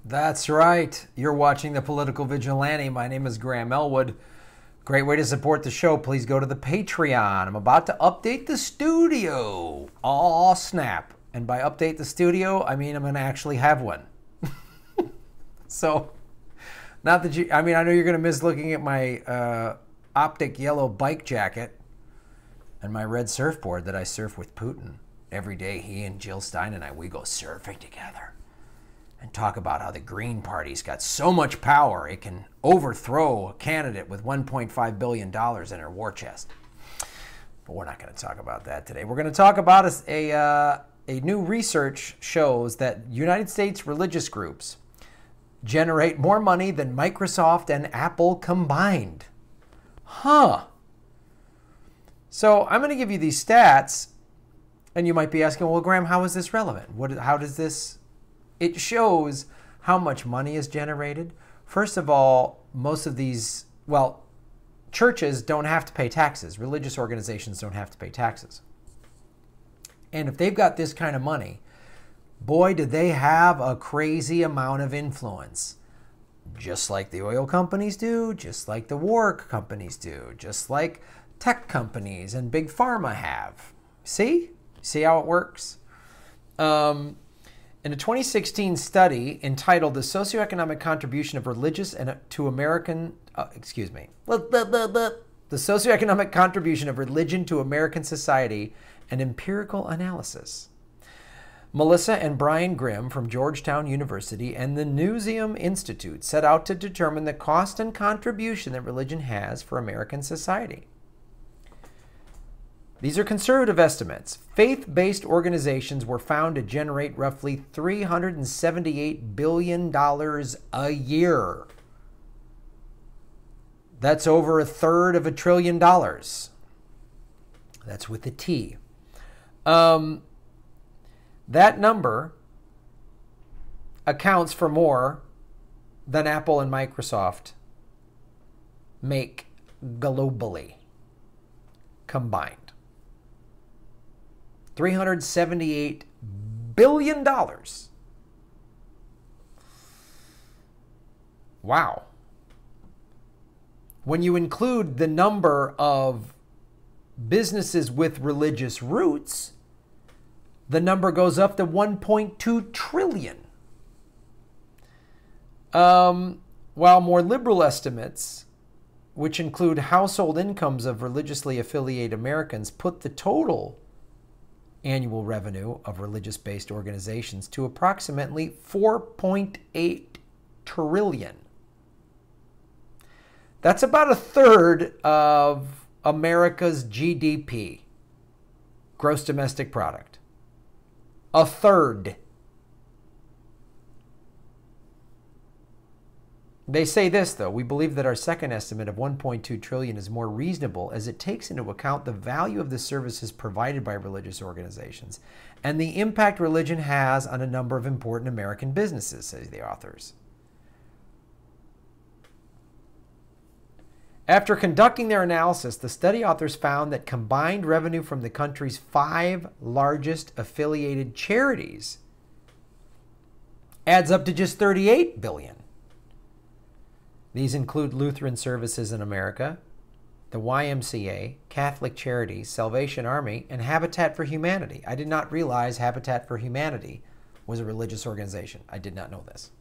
That's right. You're watching The Political Vigilante. My name is Graham Elwood. Great way to support the show. Please go to the Patreon. I'm about to update the studio. Aw, snap. And by update the studio, I mean I'm going to actually have one. So, not that I know you're going to miss looking at my optic yellow bike jacket and my red surfboard that I surf with Putin. Every day, he and Jill Stein and we go surfing together and talk about how the Green Party's got so much power it can overthrow a candidate with $1.5 billion in her war chest. But we're not going to talk about that today. We're going to talk about a new research shows that United States religious groups generate more money than Microsoft and Apple combined. Huh. So I'm going to give you these stats, and you might be asking, well, Graham, how is this relevant? How does this... It shows how much money is generated. First of all, most of these, churches don't have to pay taxes. Religious organizations don't have to pay taxes. And if they've got this kind of money, boy, do they have a crazy amount of influence. Just like the oil companies do, just like the war companies do, just like tech companies and big pharma have. See? See how it works? In a 2016 study entitled "The Socio-Economic Contribution of Religious to American," the Socio-Economic Contribution of Religion to American Society, an Empirical Analysis. Melissa and Brian Grimm from Georgetown University and the Newseum Institute set out to determine the cost and contribution that religion has for American society. These are conservative estimates. Faith-based organizations were found to generate roughly $378 billion a year. That's over $1/3 trillion. That's with a T. That number accounts for more than Apple and Microsoft make globally combined. $378 billion. Wow. When you include the number of businesses with religious roots, the number goes up to 1.2 trillion. While more liberal estimates, which include household incomes of religiously affiliated Americans, put the total annual revenue of religious-based organizations to approximately 4.8 trillion. That's about 1/3 of America's GDP, gross domestic product. 1/3. They say this, though: we believe that our second estimate of 1.2 trillion is more reasonable as it takes into account the value of the services provided by religious organizations and the impact religion has on a number of important American businesses, say the authors. After conducting their analysis, the study authors found that combined revenue from the country's 5 largest affiliated charities adds up to just $38 billion. These include Lutheran Services in America, the YMCA, Catholic Charities, Salvation Army, and Habitat for Humanity. I did not realize Habitat for Humanity was a religious organization. I did not know this.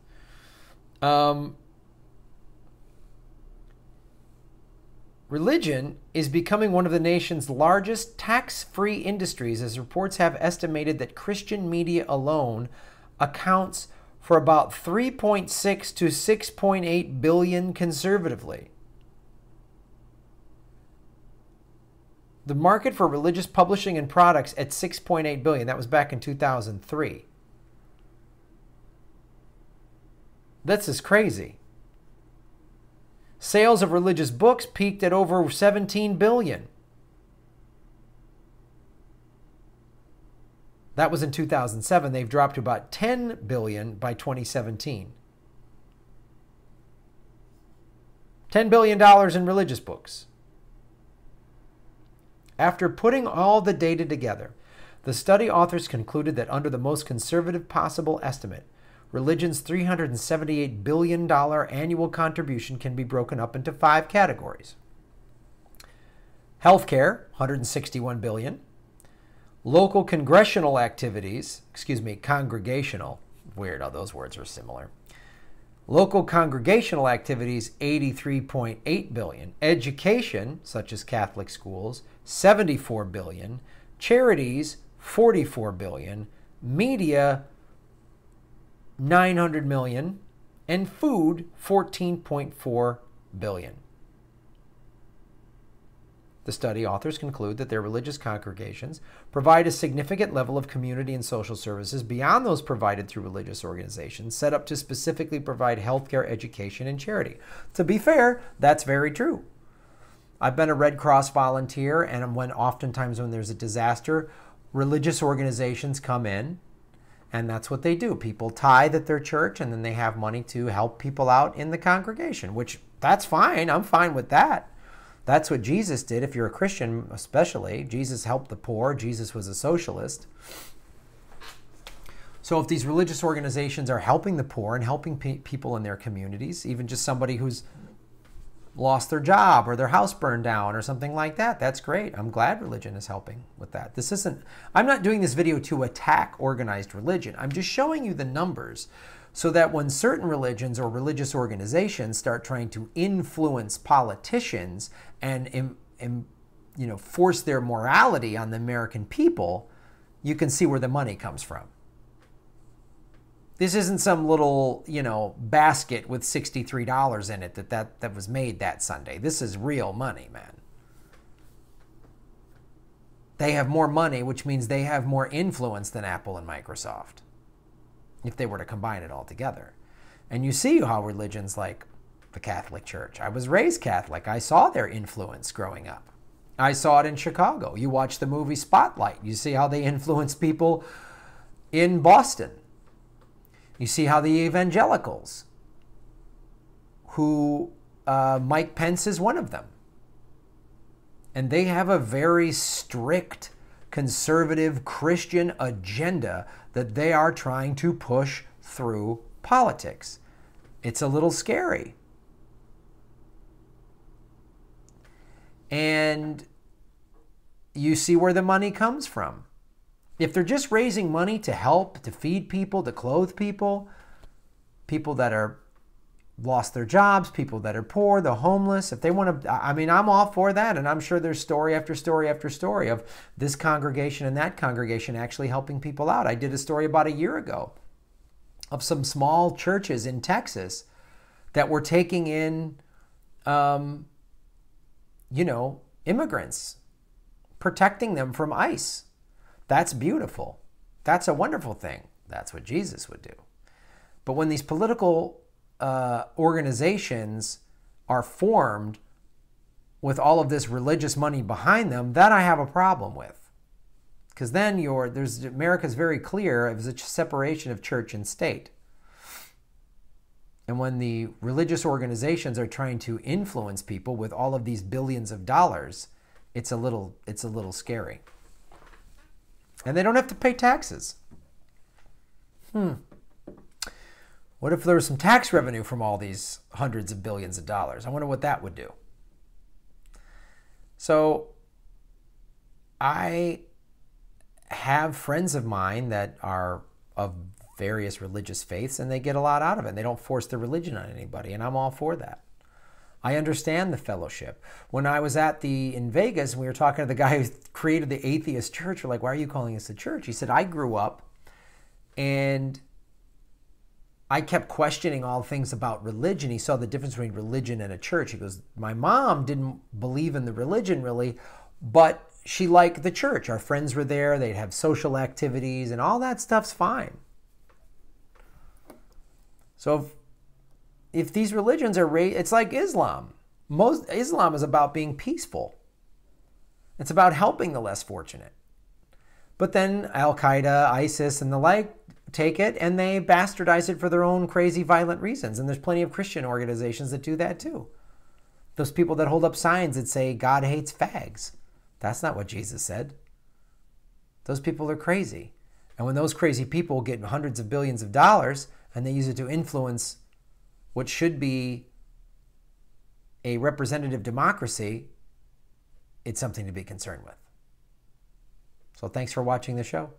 Religion is becoming one of the nation's largest tax-free industries, as reports have estimated that Christian media alone accounts for about 3.6 to 6.8 billion conservatively. The market for religious publishing and products at 6.8 billion. That was back in 2003. That's just crazy. Sales of religious books peaked at over 17 billion. That was in 2007. They've dropped to about 10 billion by 2017. $10 billion in religious books. After putting all the data together, the study authors concluded that under the most conservative possible estimate, Religion's $378 billion annual contribution can be broken up into 5 categories. Healthcare, $161 billion. Local congregational activities, congregational, weird how those words are similar. Local congregational activities, $83.8 billion. Education, such as Catholic schools, $74 billion. Charities, $44 billion. Media, $900 million. And food, $14.4 billion. The study authors conclude that their religious congregations provide a significant level of community and social services beyond those provided through religious organizations set up to specifically provide healthcare, education, and charity. To be fair, that's very true. I've been a Red Cross volunteer, and oftentimes when there's a disaster, religious organizations come in, and that's what they do. People tithe at their church, and then they have money to help people out in the congregation, which that's fine. I'm fine with that. That's what Jesus did. If you're a Christian, especially, Jesus helped the poor. Jesus was a socialist. So if these religious organizations are helping the poor and helping people in their communities, even just somebody who's lost their job or their house burned down or something like that, that's great. I'm glad religion is helping with that. I'm not doing this video to attack organized religion. I'm just showing you the numbers so that when certain religions or religious organizations start trying to influence politicians and force their morality on the American people, you can see where the money comes from. This isn't some little, basket with $63 in it that was made that Sunday. This is real money, man. They have more money, which means they have more influence than Apple and Microsoft, if they were to combine it all together. And you see how religions like the Catholic Church. I was raised Catholic. I saw their influence growing up. I saw it in Chicago. You watch the movie Spotlight. You see how they influence people in Boston. You see how the evangelicals, who Mike Pence is one of them, and they have a very strict conservative Christian agenda that they are trying to push through politics. It's a little scary. And you see where the money comes from. If they're just raising money to help, to feed people, to clothe people, people that are lost their jobs, people that are poor, the homeless, if they want to, I'm all for that. And I'm sure there's story after story after story of this congregation and that congregation actually helping people out. I did a story about a year ago of some small churches in Texas that were taking in, immigrants, protecting them from ICE. That's beautiful. That's a wonderful thing. That's what Jesus would do. But when these political organizations are formed with all of this religious money behind them, that I have a problem with. Because then America's very clear of the separation of church and state. And when the religious organizations are trying to influence people with all of these billions of dollars, it's a little scary. And they don't have to pay taxes. What if there was some tax revenue from all these hundreds of billions of dollars? I wonder what that would do. So I have friends of mine that are of various religious faiths, and they get a lot out of it. And they don't force their religion on anybody, and I'm all for that. I understand the fellowship. When I was in Vegas, and we were talking to the guy who created the atheist church, we're like, why are you calling this a church? He said, I grew up and I kept questioning all things about religion. He saw the difference between religion and a church. He goes, my mom didn't believe in the religion really, but she liked the church. Our friends were there. They'd have social activities and all that stuff's fine. So if these religions are it's like Islam. Islam is about being peaceful. It's about helping the less fortunate. But then Al-Qaeda, ISIS, and the like take it and they bastardize it for their own crazy, violent reasons. And there's plenty of Christian organizations that do that too. Those people that hold up signs that say, God hates fags. That's not what Jesus said. Those people are crazy. And when those crazy people get hundreds of billions of dollars and they use it to influence what should be a representative democracy, it's something to be concerned with. So thanks for watching the show.